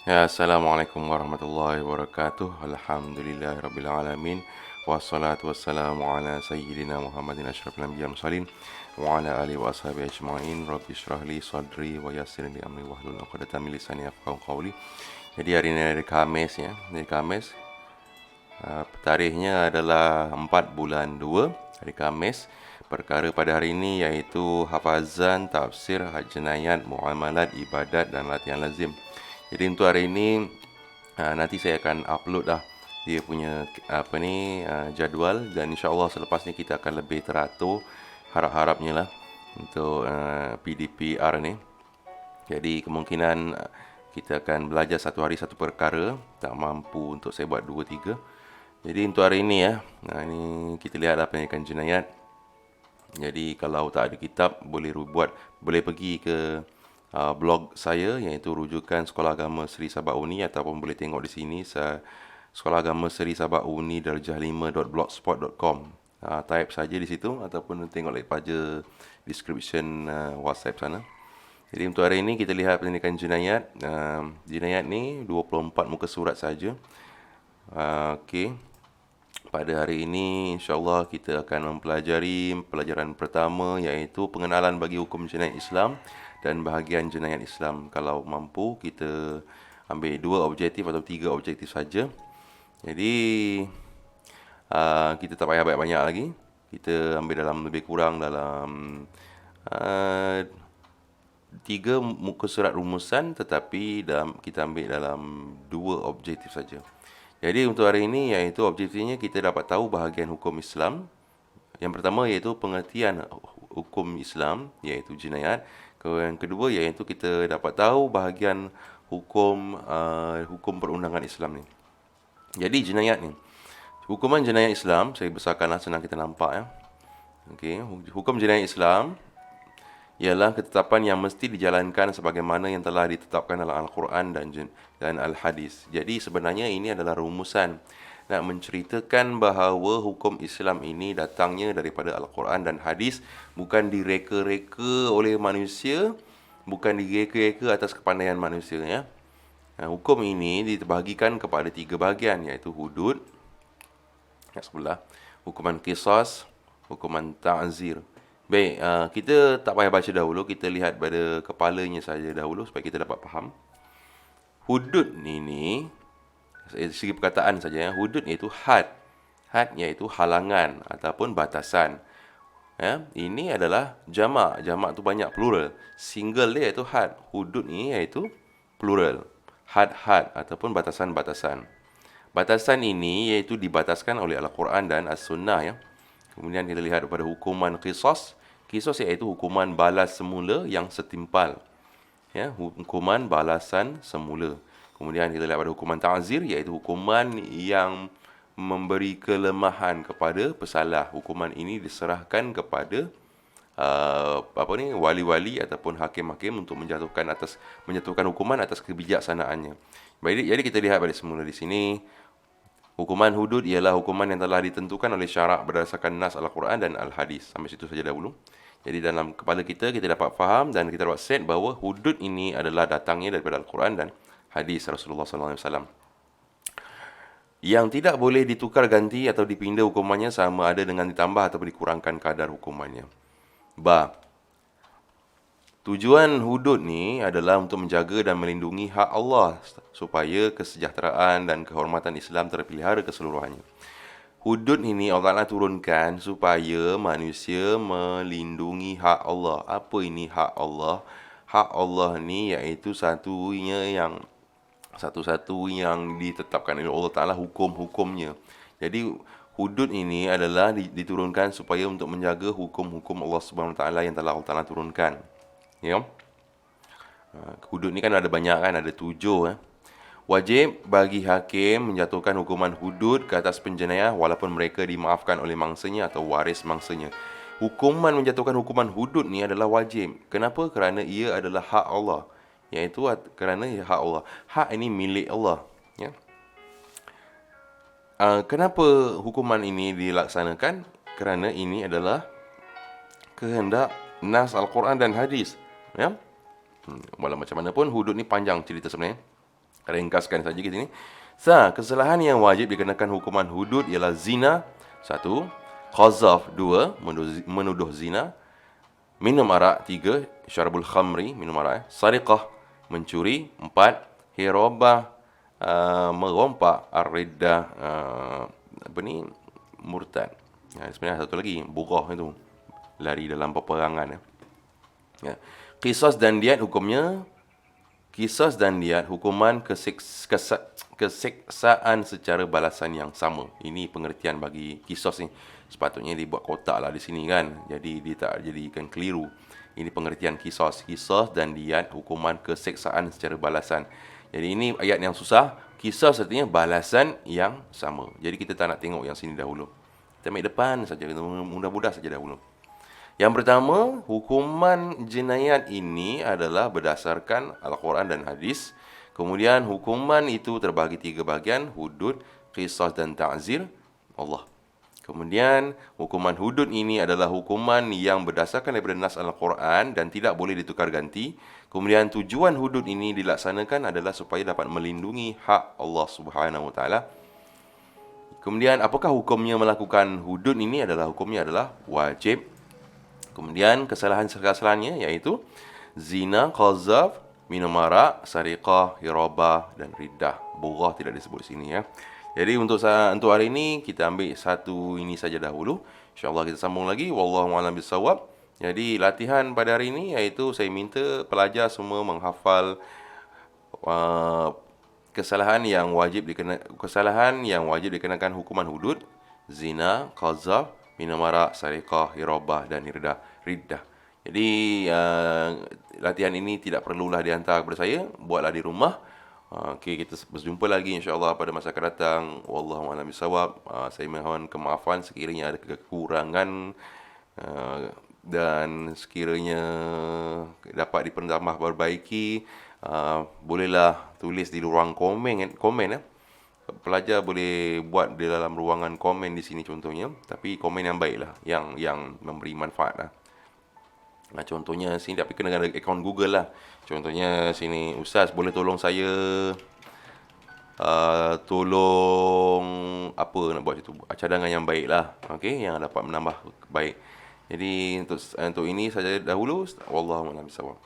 Ya, Assalamualaikum warahmatullahi wabarakatuh. Alhamdulillahirabbil alamin. Wassalatu wassalamu ala sayyidina Muhammadin asyrafil anbiya'i wal mursalin wa ala alihi wa ashabihi ajma'in. Rabbi shrah li sadri wa yassir li amri wahlul 'uqdatam min lisani yafqahu qawli. Jadi hari ini hari Khamis ya. Hari Khamis. Tarikhnya adalah 4 bulan 2, hari Khamis. Perkara pada hari ini iaitu hafazan, tafsir, jenayat, muamalat, ibadat dan latihan lazim. Jadi untuk hari ini nanti saya akan upload dah dia punya jadual, dan insya-Allah selepas ni kita akan lebih teratur, harap-harapnya lah, untuk PDPR ni. Jadi kemungkinan kita akan belajar satu hari satu perkara, tak mampu untuk saya buat 2 3. Jadi untuk hari ini ini kita lihat pendidikan jenayat. Jadi kalau tak ada kitab, boleh pergi ke blog saya, iaitu rujukan Sekolah Agama Seri Sabak Uni, ataupun boleh tengok di sini Sekolah Agama Seri Sabak Uni darjah5.blogspot.com. Type saja di situ, ataupun tengok pada description WhatsApp sana. Jadi untuk hari ini kita lihat pendidikan jenayat. Jenayat ni 24 muka surat saja. Okey. Pada hari ini insya-Allah kita akan mempelajari pelajaran pertama, iaitu pengenalan bagi hukum jenayat Islam dan bahagian jenayat Islam. Kalau mampu kita ambil 2 objektif atau 3 objektif saja. Jadi kita tak payah banyak-banyak lagi. Kita ambil dalam lebih kurang dalam 3 muka surat rumusan, tetapi kita ambil dalam 2 objektif saja. Jadi untuk hari ini iaitu objektifnya kita dapat tahu bahagian hukum Islam. Yang pertama iaitu pengertian hukum Islam, iaitu jenayat. Yang kedua iaitu kita dapat tahu bahagian hukum perundangan Islam ni. Jadi jenayat ni, hukuman jenayat Islam, saya besarkanlah senang kita nampak ya. Okey, hukum jenayat Islam ialah ketetapan yang mesti dijalankan sebagaimana yang telah ditetapkan dalam Al-Quran dan Al-Hadis. Jadi sebenarnya ini adalah rumusan nak menceritakan bahawa hukum Islam ini datangnya daripada Al-Quran dan Hadis, bukan direka-reka oleh manusia, bukan direka-reka atas kepandaian manusia ya. Hukum ini diterbahagikan kepada 3 bahagian, iaitu hudud, kat sebelah, hukuman qisas, hukuman ta'zir. Baik, kita tak payah baca dahulu, kita lihat pada kepalanya saja dahulu supaya kita dapat faham. Hudud ini segi perkataan saja ya. Hudud iaitu had. Had iaitu halangan ataupun batasan. Ya, ini adalah jamak. Jamak tu banyak, plural. Single dia iaitu had. Hudud ni iaitu plural. Had-had ataupun batasan-batasan. Batasan ini iaitu dibataskan oleh Al-Quran dan As-Sunnah ya. Kemudian kita lihat pada hukuman qisas. Qisas iaitu hukuman balas semula yang setimpal. Ya, hukuman balasan semula. Kemudian kita lihat pada hukuman ta'zir, iaitu hukuman yang memberi kelemahan kepada pesalah. Hukuman ini diserahkan kepada wali-wali ataupun hakim-hakim untuk menjatuhkan hukuman atas kebijaksanaannya. Baik, jadi kita lihat balik semula di sini. Hukuman hudud ialah hukuman yang telah ditentukan oleh syarak berdasarkan nas Al-Quran dan Al-Hadis. Sampai situ saja dahulu. Jadi dalam kepala kita dapat faham dan kita dapat set bahawa hudud ini adalah datangnya daripada Al-Quran dan Hadis Rasulullah SAW. Yang tidak boleh ditukar ganti atau dipindah hukumannya sama ada dengan ditambah atau dikurangkan kadar hukumannya. Tujuan hudud ni adalah untuk menjaga dan melindungi hak Allah supaya kesejahteraan dan kehormatan Islam terpelihara keseluruhannya. Hudud ini Allah turunkan supaya manusia melindungi hak Allah. Apa ini hak Allah? Hak Allah ni iaitu satu-satu yang ditetapkan oleh Allah Ta'ala, hukum-hukumnya. Jadi hudud ini adalah diturunkan supaya untuk menjaga hukum-hukum Allah Subhanahu Wa Ta'ala yang telah Allah Ta'ala turunkan. Ya. Hudud ni kan ada banyak kan, ada 7 Wajib bagi hakim menjatuhkan hukuman hudud ke atas penjenayah walaupun mereka dimaafkan oleh mangsanya atau waris mangsanya. Hukuman menjatuhkan hukuman hudud ni adalah wajib. Kenapa? Kerana ia adalah hak Allah. Iaitu kerana hak Allah. Hak ini milik Allah. Ya. Kenapa hukuman ini dilaksanakan? Kerana ini adalah kehendak nas Al-Quran dan Hadis. Ya. Walau macam mana pun, hudud ni panjang cerita sebenarnya. ringkaskan saja ke sini. Kesalahan yang wajib dikenakan hukuman hudud ialah zina, 1, qazaf, 2, menuduh zina, minum arak, 3, syarbul khamri, minum arak, sariqah, mencuri, 4, hirabah, merompak, ar-riddah, murtad. Sebenarnya satu lagi, bughah itu, lari dalam peperangan. Ya. Qisas dan diat hukumnya, qisas dan diat hukuman keseksaan secara balasan yang sama. Ini pengertian bagi qisas ni. Sepatutnya dibuat kotak lah di sini kan. Jadi dia tak jadikan keliru. Ini pengertian qisas. Qisas dan diat hukuman keseksaan secara balasan. Jadi ini ayat yang susah. Qisas artinya balasan yang sama. Jadi kita tak nak tengok yang sini dahulu. Kita ambil depan saja, mudah-mudah saja dahulu. Yang pertama, hukuman jenayat ini adalah berdasarkan Al-Quran dan Hadis. Kemudian hukuman itu terbagi 3 bahagian, hudud, qisas dan ta'zir. Allah. Kemudian hukuman hudud ini adalah hukuman yang berdasarkan daripada nas Al-Quran dan tidak boleh ditukar ganti. Kemudian tujuan hudud ini dilaksanakan adalah supaya dapat melindungi hak Allah Subhanahu Wa Taala. Kemudian apakah hukumnya melakukan hudud ini? Hukumnya adalah wajib. Kemudian kesalahan-kesalahannya iaitu zina, qazaf, minum arak, sariqah, hirabah dan riddah. Bughah tidak disebut sini ya. Jadi untuk hari ini kita ambil satu ini saja dahulu. InsyaAllah kita sambung lagi. Wallahu a'lam bishawab. Jadi latihan pada hari ini iaitu saya minta pelajar semua menghafal kesalahan yang wajib dikenakan hukuman hudud, zina, qazaf, minum arak, sariqah, hirabah dan riddah. Jadi latihan ini tidak perlulah dihantar kepada saya, buatlah di rumah. Okey, kita berjumpa lagi insya-Allah pada masa akan datang. Wallahu a'lam bishawab. Saya mohon kemaafan sekiranya ada kekurangan dan sekiranya dapat dipertambah perbaiki, bolehlah tulis di ruang komen ya. Pelajar boleh buat di dalam ruangan komen di sini contohnya, tapi komen yang baiklah, yang memberi manfaat lah. Contohnya sini tapi kena ada akaun Google lah. Contohnya sini, Ustaz boleh tolong saya tolong apa nak buat itu, cadangan yang baik lah, okey, yang dapat menambah baik. Jadi untuk ini saja dahulu. Wallahu a'lam bishawab.